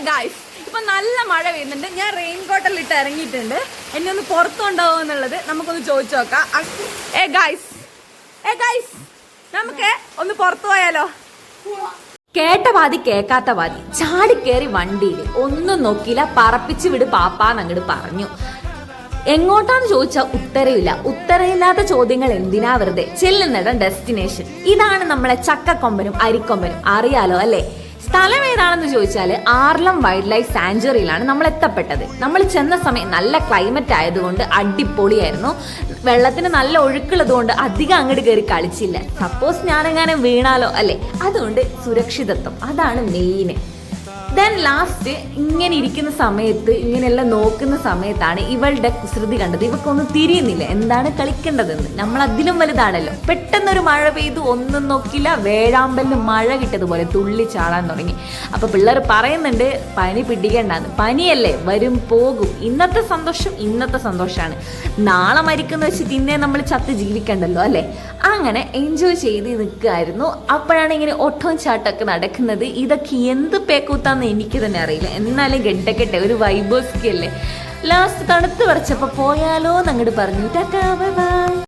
Guys, ഇപ്പൊ നല്ല മഴ പെയ്യുന്നുണ്ട്. ഞാൻ റെയിൻകോട്ടെല്ലാം ഇട്ട് ഇറങ്ങിയിട്ടുണ്ട്. എന്നെ ഒന്ന് പുറത്തുണ്ടാവോ എന്നുള്ളത് നമുക്കൊന്ന് ചോദിച്ചു നോക്കാം. ഗായ്സ്, നമുക്ക് ഒന്ന് പുറത്തു പോയാലോ? കേട്ട പാതി കേക്കാത്ത പാതി ചാടിക്കേറി വണ്ടിയിൽ ഒന്നും നോക്കിയില്ല, പറപ്പിച്ചു വിട് പാപ്പാന്ന് അങ്ങോട്ട് പറഞ്ഞു. എങ്ങോട്ടാന്ന് ചോദിച്ചാൽ ഉത്തരവില്ല. ഉത്തരവില്ലാത്ത ചോദ്യങ്ങൾ എന്തിനാ വെറുതെ? ചെല്ലുന്നിടം ഡെസ്റ്റിനേഷൻ. ഇതാണ് നമ്മളെ ചക്കക്കൊമ്പനും അരിക്കൊമ്പനും. അറിയാലോ അല്ലേ? സ്ഥലം ഏതാണെന്ന് ചോദിച്ചാൽ ആർലം വൈൽഡ് ലൈഫ് സാങ്ച്വറിയിലാണ് നമ്മൾ എത്തപ്പെട്ടത്. നമ്മൾ ചെന്ന സമയം നല്ല ക്ലൈമറ്റ് ആയതുകൊണ്ട് അടിപൊളിയായിരുന്നു. വെള്ളത്തിന് നല്ല ഒഴുക്കുള്ളത് കൊണ്ട് അധികം അങ്ങോട്ട് കയറി കളിച്ചില്ല. സപ്പോസ് ഞാനെങ്ങനെ വീണാലോ അല്ലേ? അതുകൊണ്ട് സുരക്ഷിതത്വം അതാണ് മെയിൻ. ദെൻ ലാസ്റ്റ് ഇങ്ങനെ ഇരിക്കുന്ന സമയത്ത്, ഇങ്ങനെയെല്ലാം നോക്കുന്ന സമയത്താണ് ഇവളുടെ കുസൃതി കണ്ടത്. ഇവക്കൊന്നും തിരിയുന്നില്ല എന്താണ് കളിക്കേണ്ടതെന്ന്. നമ്മൾ അതിലും വലുതാണല്ലോ. പെട്ടെന്നൊരു മഴ പെയ്തു, ഒന്നും നോക്കില്ല, വേഴാമ്പലിന് മഴ കിട്ടതുപോലെ തുള്ളി ചാടാൻ തുടങ്ങി. അപ്പൊ പിള്ളേർ പറയുന്നുണ്ട് പനി പിടിക്കേണ്ടെന്ന്. പനിയല്ലേ, വരും പോകും. ഇന്നത്തെ സന്തോഷമാണ്. നാളെ മരിക്കുന്ന വെച്ചിട്ട് ഇന്നേ നമ്മൾ ചത്ത് ജീവിക്കണ്ടല്ലോ അല്ലേ? അങ്ങനെ എൻജോയ് ചെയ്ത് നിൽക്കുമായിരുന്നു. അപ്പോഴാണ് ഇങ്ങനെ ഒട്ടവും ചാട്ടമൊക്കെ നടക്കുന്നത്. ഇതൊക്കെ എന്ത് പേക്കൂത്താന്ന് എനിക്ക് തന്നെ അറിയില്ല. എന്നാലും ഗെട്ടക്കെട്ടെ ഒരു വൈബോസ്കി അല്ലേ. ലാസ്റ്റ് തണുത്ത് പറിച്ചപ്പോ പോയാലോ എന്നങ്ങോട്ട് പറഞ്ഞു. Tata bye bye.